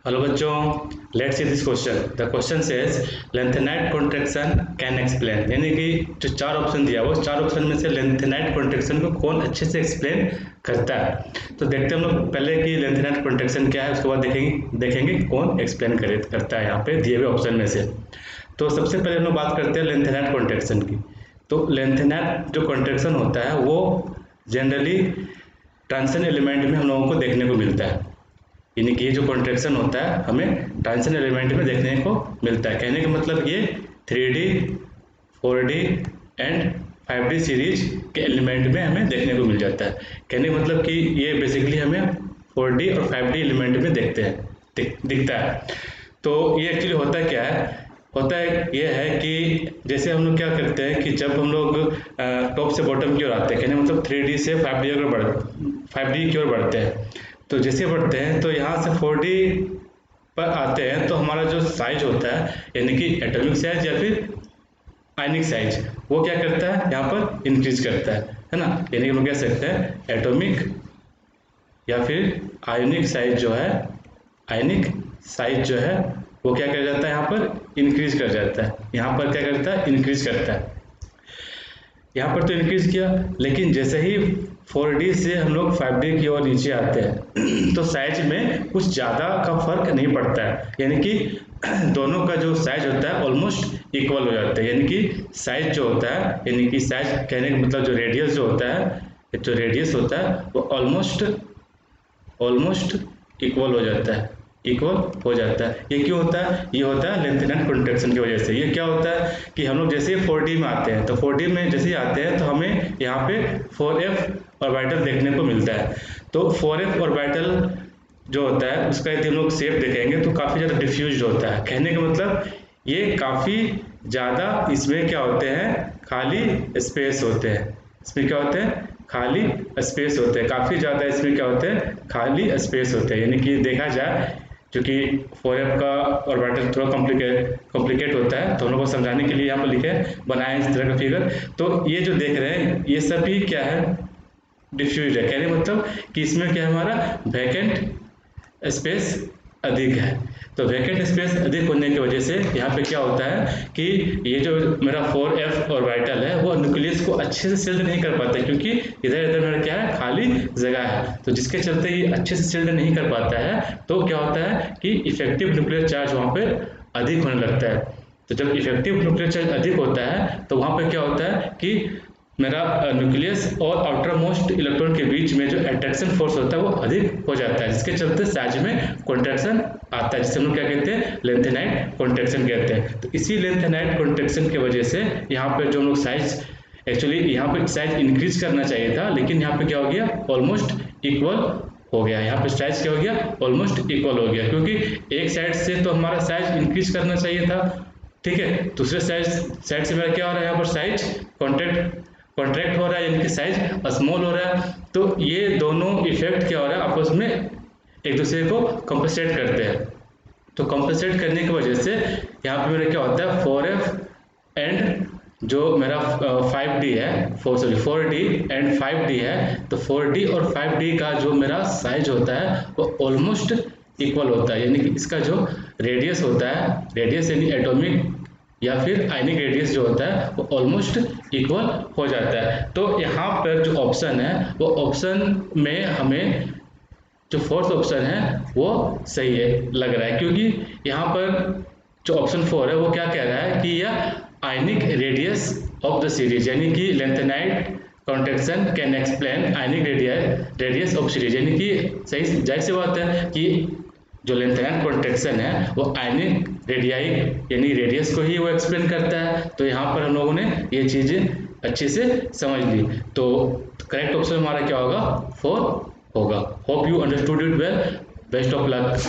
Hello बच्चों, let's see this question. The question says lanthanide contraction can explain, यानी कि जो चार ऑप्शन दिया वो चार ऑप्शन में से लेंथेनाइट कॉन्ट्रैक्शन को कौन अच्छे से एक्सप्लेन करता है। तो देखते हैं हम लोग पहले कि लेंथेनाइट कॉन्ट्रैक्शन क्या है, उसके बाद देखेंगे कौन एक्सप्लेन करता है यहाँ पे दिए हुए ऑप्शन में से। तो सबसे पहले हम लोग बात करते हैं लेंथेनाइट कॉन्ट्रैक्शन की। तो लेंथेनाइट जो कॉन्ट्रैक्शन होता है वो जनरली ट्रांजिशन एलिमेंट में हम लोगों को देखने को मिलता है, यानी कि ये जो कॉन्ट्रैक्शन होता है हमें ट्रांजिशन एलिमेंट में देखने को मिलता है। कहने का मतलब ये 3D, 4D and 5D series के एलिमेंट में हमें देखने को मिल जाता है। कहने का मतलब कि ये बेसिकली हमें 4D और 5D एलिमेंट में दिखता है। तो ये एक्चुअली होता क्या है, ये है कि जैसे हम लोग क्या करते हैं कि जब हम लोग टॉप से बॉटम की ओर आते हैं, कहने मतलब 3D से 5D की ओर बढ़ते हैं। तो जैसे बढ़ते हैं तो यहाँ से 4D पर आते हैं तो हमारा जो साइज होता है, यानी कि एटॉमिक साइज या फिर आयनिक साइज, वो क्या करता है यहाँ पर इंक्रीज करता है ना। यानी कि हम कह सकते हैं एटॉमिक या फिर आयनिक साइज जो है वो क्या कर जाता है, यहाँ पर इंक्रीज कर जाता है। यहाँ पर क्या करता है, इंक्रीज करता है। यहाँ पर तो इंक्रीज किया, लेकिन जैसे ही 4D से हम लोग 5D की ओर नीचे आते हैं तो साइज में कुछ ज़्यादा का फर्क नहीं पड़ता है, यानी कि दोनों का जो साइज होता है ऑलमोस्ट इक्वल हो जाता है। यानी कि साइज जो होता है, यानी कि साइज कहने का मतलब जो रेडियस होता है वो ऑलमोस्ट इक्वल हो जाता है। ये क्यों होता है? ये होता है लेंथेनाइट कॉन्ट्रैक्शन की वजह से। ये क्या होता है कि हम लोग जैसे 4D में आते हैं तो 4D में जैसे ही आते हैं तो हमें यहाँ पे 4f ऑर्बिटल देखने को मिलता है। तो 4f ऑर्बिटल जो होता है उसका यदि हम लोग शेप देखेंगे तो काफ़ी ज़्यादा डिफ्यूज होता है। कहने का मतलब ये काफ़ी ज़्यादा, इसमें क्या होते हैं, खाली स्पेस होते हैं। इसमें क्या होते हैं, खाली स्पेस होते हैं। काफ़ी ज़्यादा इसमें क्या होते हैं, खाली स्पेस होते हैं। यानी कि देखा जाए क्योंकि 4f का ऑर्बिटल थोड़ा कॉम्प्लिकेट होता है, तो हम लोग को समझाने के लिए यहाँ पर लिखे बनाए इस तरह का फिगर। तो ये जो देख रहे हैं ये सभी क्या है, डिफ्यूज है। कहने मतलब कि इसमें क्या है, हमारा वैकेंट स्पेस अधिक है। तो वैकेंट स्पेस अधिक होने की वजह से यहाँ पे क्या होता है कि ये जो मेरा 4f ऑर्बिटल है वो न्यूक्लियस को अच्छे से शिल्ड नहीं कर पाता, क्योंकि इधर इधर मेरा क्या है, खाली जगह है। तो जिसके चलते ये अच्छे से शिल्ड नहीं कर पाता है तो क्या होता है कि इफेक्टिव न्यूक्लियर चार्ज वहाँ पे अधिक होने लगता है। तो जब इफेक्टिव न्यूक्लियर चार्ज अधिक होता है तो वहाँ पे क्या होता है कि मेरा न्यूक्लियस और आउटर मोस्ट इलेक्ट्रॉन के बीच में जो अट्रैक्शन फोर्स होता है वो अधिक हो जाता है, जिसके चलते साइज में कॉन्ट्रैक्शन आता है, जिसे हम लोग क्या कहते हैं, लेंथेनाइट कॉन्ट्रैक्शन कहते हैं। तो इसी लेंथेनाइट कॉन्ट्रैक्शन की वजह से यहाँ पे जो हम लोग साइज, एक्चुअली यहाँ पे साइज इंक्रीज करना चाहिए था, लेकिन यहाँ पे क्या हो गया, ऑलमोस्ट इक्वल हो गया। यहाँ पे साइज क्या हो गया, ऑलमोस्ट इक्वल हो गया, क्योंकि एक साइड से तो हमारा साइज इंक्रीज करना चाहिए था, ठीक है। दूसरे साइड से मेरा क्या हो रहा है, यहाँ पर साइज कॉन्ट्रैक्ट हो रहा है, यानी कि साइज स्मॉल हो रहा है। तो ये दोनों इफेक्ट क्या हो रहा है, आपस में एक दूसरे को कंपनसेट करते हैं। तो कंपनसेट करने की वजह से यहाँ पे मेरा क्या होता है, 4f एंड जो मेरा 5D है, 4D एंड 5D है, तो 4D और 5D का जो मेरा साइज होता है वो ऑलमोस्ट इक्वल होता है। यानी कि इसका जो रेडियस होता है, रेडियस यानी एटॉमिक या फिर आयनिक रेडियस जो होता है वो ऑलमोस्ट इक्वल हो जाता है। तो यहाँ पर जो ऑप्शन है वो ऑप्शन में हमें जो फोर्थ ऑप्शन है वो सही है लग रहा है, क्योंकि यहाँ पर जो ऑप्शन 4 है वो क्या कह रहा है कि यह ionic radius of the series, यानी कि lanthanide contraction can explain ionic radius of series. यानी कि सही जाहिर सी बात है कि जो लेंथेनाइट कॉन्ट्रैक्शन है वो आयनिक रेडियाई यानी रेडियस को ही वो एक्सप्लेन करता है। तो यहाँ पर हम लोगों ने ये चीज़ें अच्छे से समझ ली। तो करेक्ट ऑप्शन हमारा क्या होगा, 4 होगा। Hope you understood it well. Best of luck.